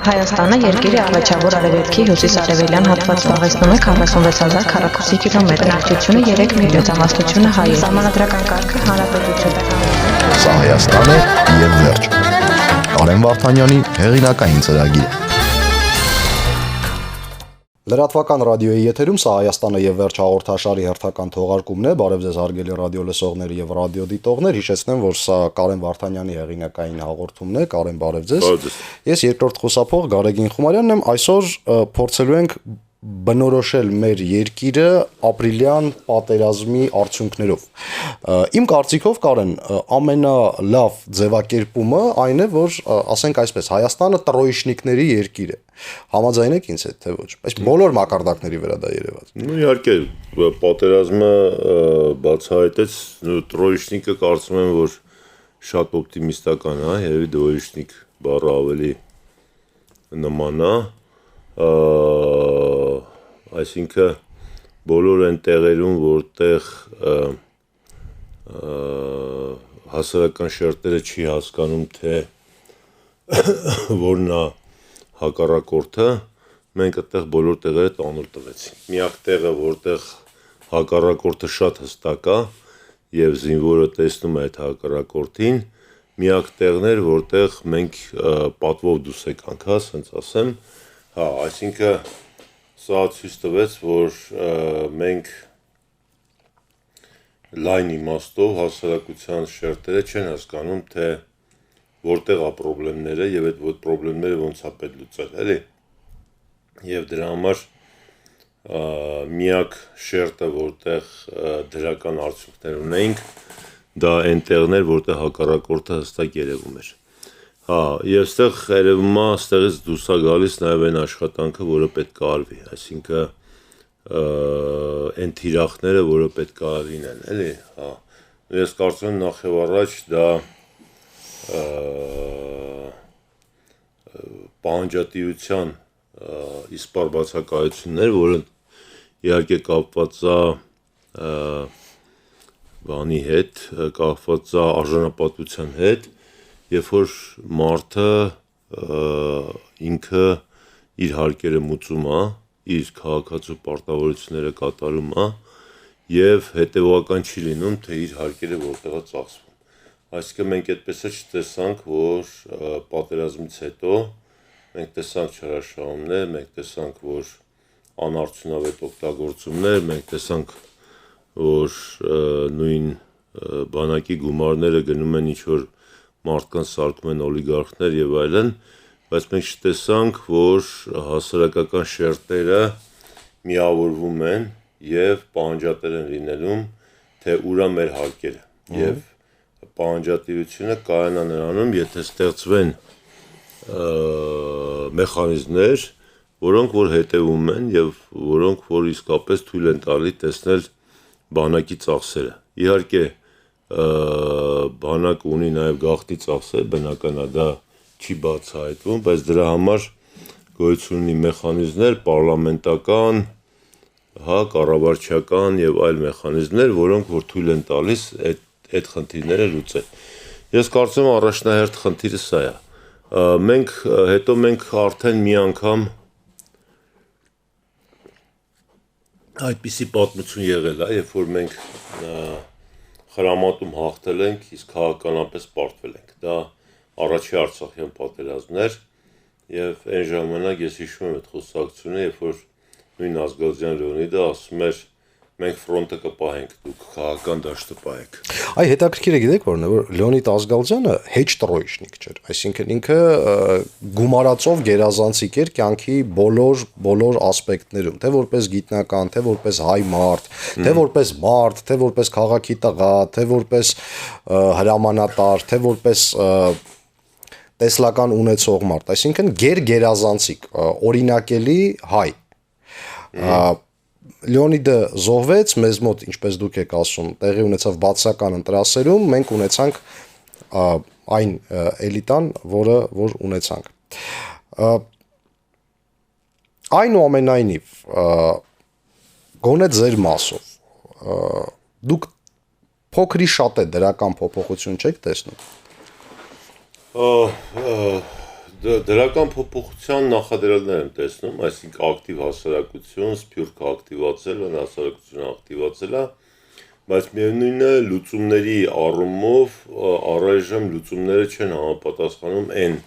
Հայաստանը երկրի առաջավոր արևելքի հյուսիս-արևելյան հատված զբաղեցնում է 46,000 քառակուսի կիլոմետր, բնակչությունը 3 միլիոն, մեծամասնությունը հայ է, սահմանադրական կարգը հանրապետություն է։ Սա Հայաստանը եւ վերջ։ Կարեն Վարդանյանի հեղինակային ծրագիր։ Լրատվական ռադիոյի եթերում սա Հայաստանը եւ վերջ հաղորդաշարի հերթական թողարկումն է։ Բարև ձեզ հարգելի ռադիո լսողներ եւ ռադիոդիտողներ։ Հիշեցնեմ, որ սա Կարեն Վարդանյանի հեղինակային հաղորդումն է։ Կարեն, բարև ձեզ։ Ես երկրորդ խոսափող Գարեգին Խումարյանն եմ։ Այսօր փորձելու ենք բնորոշել մեր երկիրը ապրիլյան պատերազմի արդյունքներով։ Իմ կարծիքով, Կարեն, ամենալավ ձևակերպումը այն է, որ ասենք այսպես, Հայաստանը տրոյշնիկների երկիր է։ Համաձայն եք ինձ հետ, թե ոչ։ Այս բոլոր մակարդակների վրա դա երևաց։ Իհարկե, պատերազմը բացահայտեց տրոյշնիկը, կարծում եմ, որ շատ օպտիմիստական է, երևի դրոյշնիկ բառը ավելի նման է, այսինքն բոլոր այն տեղերում, որտեղ հասարակական շերտերը չի հասկանում, թե որն է հակառակորդը, մենք այդտեղ բոլոր տեղերը տանուլ տվեցինք։ Միակ տեղը, որտեղ հակառակորդը շատ հստակ է եւ զինվորը տեսնում է այդ հակառակորդին, միակ տեղն էր, որտեղ մենք պատվով դուրս եկանք, ասենց ասեմ, այսինքն սա ցույց տվեց, որ մենք լայն իմաստով հասարակության շերտերը չեն հասկանում, թե որտեղ է խնդիրները եւ այդ խնդիրները ոնց է պետք լուծել, էլի։ Եվ դրա համար միակ շերտը, որտեղ դրական արդյունքներ ունեինք, դա այն տեղն էր, որտեղ հակառակորդը հստակ երևում էր։ Եվ այստեղ երևում է, այստեղից դուրս է գալիս նաև այն աշխատանքը, որը պետք է արվի, այսինքն այն թիրախները, որը պետք է լինեն, էլի, Ես կարծում եմ նախ եւ առաջ դա պահանջատիրության իսպար բացակայություններ, որը իհարկե կապված է բանի հետ, կապված է արժանապատվության հետ, երբ որ մարդը ինքը իր հարկերը մուծում է, իր քաղաքացու պարտավորությունները կատարում է եւ հետեւական չի լինում, թե իր հարկերը որտեղ է ծախսվում։ Այսինքն մենք այդպես էլ չտեսանք, որ պատերազմից հետո մենք տեսանք չարաշահումներ, մենք տեսանք, որ անարդյունավետ օգտագործումներ, մենք տեսանք, որ նույն բանակի գումարները գնում են ինչ-որ մարդկանց սարքում են օլիգարխներ եւ այլն, բայց մենք չտեսանք, որ հասարակական շերտերը միավորվում են եւ պահանջատեր են լինելու, թե ուրա մեր հարկերը եւ պահանջատիրությունը կայանա նրանում, եթե ստեղծվեն մեխանիզմներ, որոնք որ հետևում են եւ որոնք որ իսկապես թույլ են տալի տեսնել բանակի ծախսերը։ Իհարկե բանակ ունի նաև գաղտնի ծախսեր, բնական է դա չի բացահայտվում, բայց դրա համար գոյություն ունի մեխանիզմներ, պարլամենտական, կառավարչական եւ այլ մեխանիզմներ, որոնք որ թույլ են տալիս այդ խնդիրները լուծել։ Ես կարծում եմ առաջնահերթ խնդիրը սա է։ Մենք արդեն մի անգամ այդպիսի պատմություն եղել է, երբ որ մենք խրամատում հաղթել ենք, իսկ քաղաքականապես պարտվել ենք։ Դա առաջի Արցախյան պատերազմն էր եւ այն ժամանակ ես հիշում եմ այդ խոսակցությունը, երբ որ նույն Ազգազյան Լեոնիդը ասում էր մենք ֆրոնտը կպահենք, դուք քաղաքական դաշտը պահեք։ Այ հետաքրքիր է գիտեք որն է, որ Լեոնիդ Ազգալձյանը հեչ տրոյշնիկ չէր, այսինքն ինքը գումարածով գերազանցիկ էր կյանքի բոլոր ասպեկտներում, թե որպես գիտնական, թե որպես հայ մարդ, թե որպես քաղաքի տղա, թե որպես հրամանատար, թե որպես տեսլական ունեցող մարդ, այսինքն գերազանցիկ, օրինակելի հայ։ Լեոնիդը զոհվեց, մեզ մոտ, ինչպես դուք եք ասում, տեղի ունեցավ բացական ընտրասերում, մենք ունեցանք այն էլիտան, որ ունեցանք։ Այնուամենայնիվ, գոնե ձեր մասով, դուք փոքրի շատ է դրական փոփոխություն չեք տեսնում։ Դրական փոփոխության նախադրյալներ եմ տեսնում, այսինքն ակտիվ հասարակություն, սփյուռքը ակտիվացել են, հասարակությունը ակտիվացել է, բայց միևնույնն է լուծումների առումով առայժմ լուծումները չեն համապատասխանում այն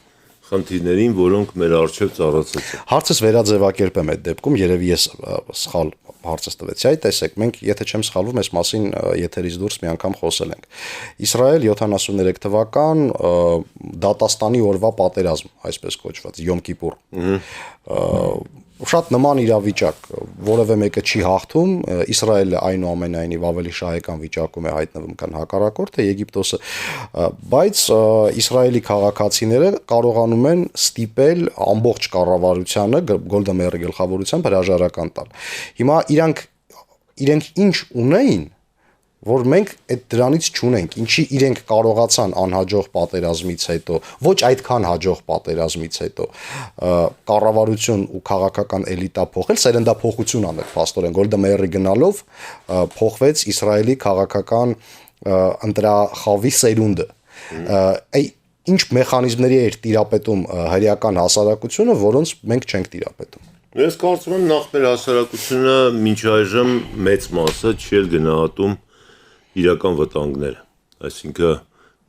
խնդիրներին, որոնք մեր առջև ծառացած են։ Հարցս վերաձևակերպեմ այդ դեպքում, երևի ես սխալ հարցս տվեցի, այ տեսեք, մենք եթե չեմ սխալվում, այս մասին եթերից դուրս մի անգամ խոսել ենք։ Իսրայել 73 թվական դատաստանի օրվա պատերազմ, այսպես կոչված, Յոմ Կիպուր։ Շատ նման իրավիճակ, որևէ մեկը չի հաղթում, Իսրայելը այնուամենայնիվ ավելի շահեկան վիճակում է հայտնվում, քան հակառակորդը Եգիպտոսը, բայց Իսրայելի քաղաքացիները կարողանում են ստիպել ամբողջ կառավարությանը Գոլդա Մեիրի գլխավորությամբ հրաժարական տալ։ Հիմա իրենք ինչ ունեին, որ մենք այդ դրանից չունենք, ինչի իրենք կարողացան անհաջող պատերազմից հետո, ոչ այդքան հաջող պատերազմից հետո կառավարություն ու քաղաքական էլիտա փոխել, սերնդափոխություն անել, փաստորեն Գոլդա Մեիրի գնալով փոխվեց Իսրայելի քաղաքական ընտրախավի սերունդը։ Ինչ մեխանիզմների էր տիրապետում հրեական հասարակությունը, որոնց մենք չենք տիրապետում։ Ես կարծում եմ նախ մեր հասարակությունը մինչ այժմ մեծ մասը չի գնահատում իրական վտանգները, այսինքն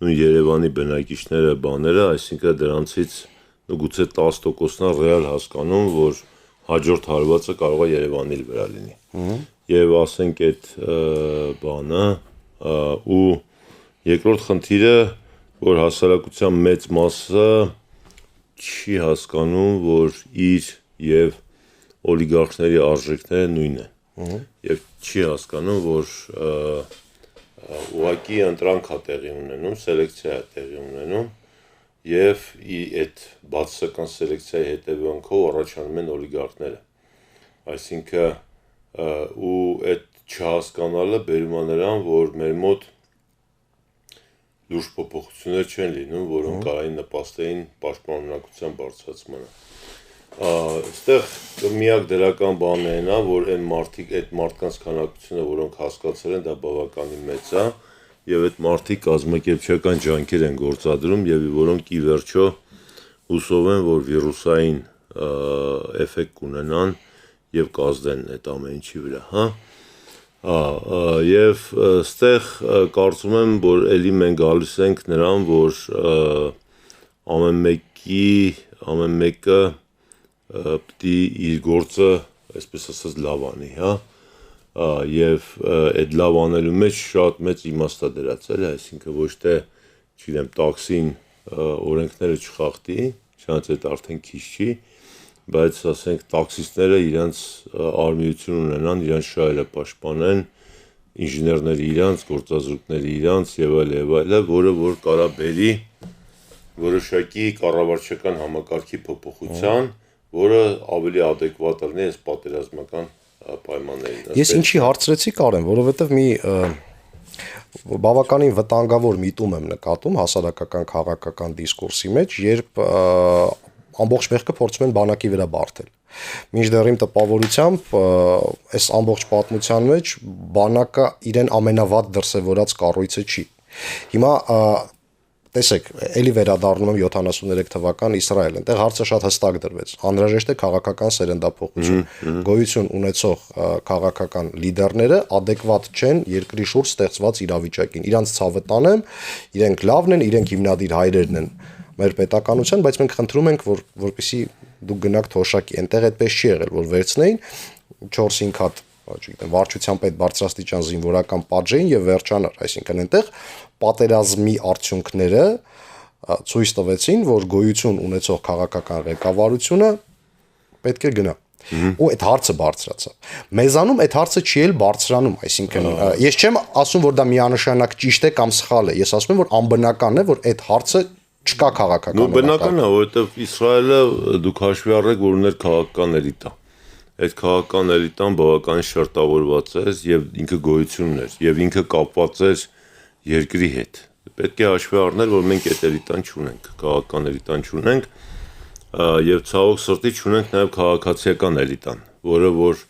նույն Երևանի բնակիչները բաները, այսինքն դրանցից գուցե 10%-ն ռեալ հասկանում, որ հաջորդ հարվածը կարող է Երևանի վրա լինի։ Եվ ասենք այդ բանը ու երկրորդ խնդիրը, որ հասարակության մեծ մասը չի հասկանում, որ իր եւ օլիգարխների արժեքները նույնն են։ Եվ չի հասկանում, որ ուղղակի ընտրանք է տեղի ունենում, սելեկցիա է տեղի ունենում եւ այդ բացասական սելեկցիայի հետևանքով առաջանում են օլիգարխները։ Այսինքն ու այդ չհասկանալը բերում է նրան, որ մեր մոտ լուրջ փոփոխություններ չեն լինում, որոնք կարային նպաստեին պաշտպանունակության բարձրացմանը։ Այստեղ միակ դրական բանն է նա, որ այդ մարդկանց քանակությունը, որոնք հասկացել են, դա բավականին մեծ է, եւ այդ մարդիկ կազմակերպչական ջանքեր են գործադրում եւ որոնք ի վերջո հուսով են, որ վիրուսային էֆեկտ կունենան եւ կազդեն այդ ամեն ինչի վրա, հա։ Եվ այստեղ կարծում եմ, որ ելի մենք գալիս ենք նրան, որ ամեն մեկը պիտի իր գործը, այսպես ասած, լավ անի, հա, եւ այդ լավ անելու մեջ շատ մեծ իմաստ է դրած, այսինքն ոչ թե, չգիտեմ, տաքսին օրենքները չխախտի, չնայած այդ արդեն քիչ չի, բայց ասենք տաքսիստները իրենց արմիություն ունենան, իրենց շահերը պաշտպանեն, ինժեներները իրենց, գործազուրկները իրենց եւ այլն, որը որ կարա բերի որոշակի կառավարչական համակարգի փոփոխության, որը ավելի adekvat լինի այս պատերազմական պայմաններին։ Ես ինչի հարցրեցի Կարեն, որովհետև մի բավականին վտանգավոր միտում եմ նկատում հասարակական քաղաքական դիսկուրսի մեջ, երբ ամբողջ մեղքը փորձում են բանակի վրա բարթել։ Մինչդեռ իմ տպավորությամբ այս ամբողջ պատմության մեջ բանակը իրեն ամենավատ դրսևորած կառույցը չի։ Հիմա տեսեք, էլի վերադառնում եմ 73 թվական Իսրայել, այնտեղ հարցը շատ հստակ դրվեց։ Անհրաժեշտ է քաղաքական սերնդափոխություն։ Գոյություն ունեցող քաղաքական լիդերները adekvat չեն երկրի շուրջ ստեղծված իրավիճակին։ Իրանց ցավը տանեմ, իրենք լավն են, իրենք հիմնադիր հայրերն են մեր պետականության, բայց մենք խնդրում ենք, որպեսզի դուք գնաք թոշակի, այնտեղ այդպես չի եղել, որ վերցնեին 4-5 հատ, չգիտեմ, վարչության պետ բարձրաստիճան զինվորական պատժեին եւ վերջանար, այսինքն այնտեղ պատերազմի արդյունքները ցույց տվեցին, որ գոյություն ունեցող քաղաքական ղեկավարությունը պետք է գնա։ Ու այդ հարցը բարձրացավ։ Մեզանում այդ հարցը չի էլ բարձրանում, այսինքն ես չեմ ասում, որ դա միանշանակ ճիշտ է կամ սխալ է, ես ասում եմ, որ անբնական է, որ այդ հարցը չկա քաղաքական։ Բնական է, որովհետև Իսրայելը դուք հաշվի առեք, որ ուներ քաղաքական էլիտա։ Այդ քաղաքական էլիտան բավականին շերտավորված էր եւ ինքը գոյություն ուներ եւ ինքը կապված էր երկրի հետ։ Պետք է հաշվի առնել, որ մենք այդ էլիտան չունենք, քաղաքական էլիտան չունենք եւ ցավոք սրտի չունենք նաեւ քաղաքացիական էլիտան, որը որ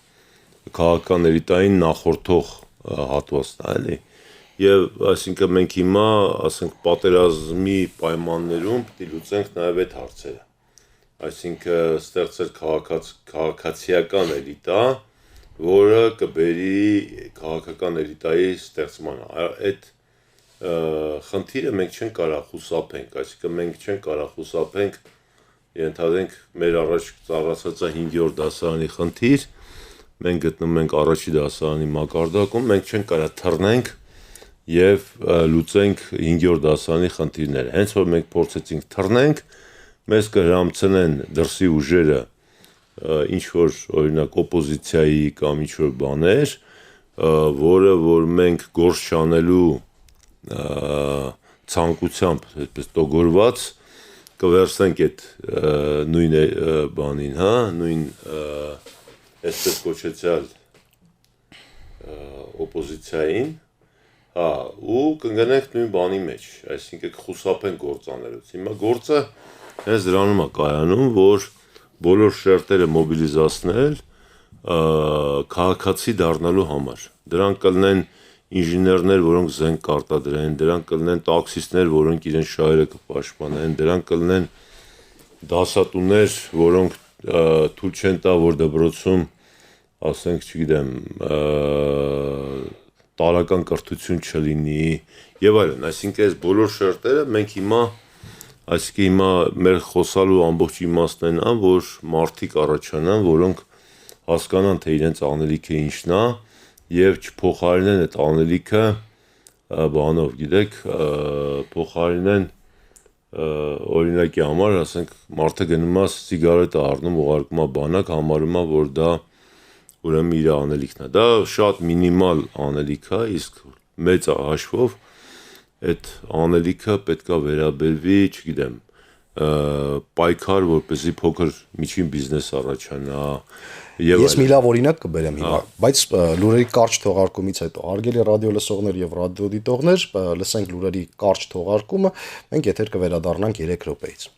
քաղաքական էլիտային նախորդող հատվածն է, էլի։ Եվ այսինքն մենք հիմա, ասենք, պատերազմի պայմաններում պիտի լուծենք նաեւ այդ հարցերը։ այսինքն ստեղծել քաղաքացիական էլիտա, որը կբերի քաղաքական էլիտայի ստեղծմանը։ Այդ խնդիրը մենք չենք կարող խուսափենք, այսինքն մենք չենք կարող խուսափենք, ենթադրենք մեր առաջ ծառացած է 5-րդ դասարանի խնդիր, մենք գտնվում ենք առաջի դասարանի մակարդակում, մենք չենք կարող թռնենք եւ լուծենք 5-րդ դասարանի խնդիրները։ Հենց որ մենք փորձեցինք թռնենք, մեզ կհրամցնեն դրսի ուժերը ինչ որ օրինակ օպոզիցիայի կամ ինչ որ բաներ, որ մենք գործ չանելու ցանկությամբ այդպես տոգորված կվերցնենք այդ նույն բանին, հա, նույն այսպես կոչեցյալ օպոզիցիային, հա, ու կընկնենք նույն բանի մեջ, այսինքն կխուսափենք գործանելուց։ Հիմա գործը հենց դրանում է կայանում, որ բոլոր շերտերը մոբիլիզացնել քաղաքացի դառնալու համար։ Դրանք կլինեն ինժեներներ, որոնք զենք կարտադրեն, դրանք կլինեն տաքսիստներ, որոնք իրենց շահերը կպաշտպանեն, դրանք կլինեն դասատուներ, որոնք թույլ չեն տա, որ դպրոցում, ասենք, չգիտեմ, տարական կրթություն չլինի եւ այլն, այսինքն այս բոլոր շերտերը մենք հիմա մեր խոսալու ամբողջ իմաստն այն է, որ մարդիկ առաջանան, որոնք հասկանան, թե իրենց անելիքը ինչն է եւ չփոխարինեն այդ անելիքը բանով, գիտեք, փոխարինեն օրինակի համար, ասենք, մարդը գնում է սիգարետ առնում, ուղարկում է բանակ, համարում է, որ դա ուրեմն իր անելիքն է։ Դա շատ մինիմալ անելիք է, իսկ մեծ հաշվով այդ անելիքը պետքա վերաբերվի, չգիտեմ, պայքար, որպեսզի փոքր միջին բիզնես առաջանա եւ Ես մի լավ օրինակ կբերեմ հիմա, բայց լուրերի կարճ թողարկումից հետո հարգելի ռադիո լսողներ եւ ռադիո դիտողներ, լսենք լուրերի կարճ թողարկումը, մենք եթեր կվերադառնանք 3 րոպեից։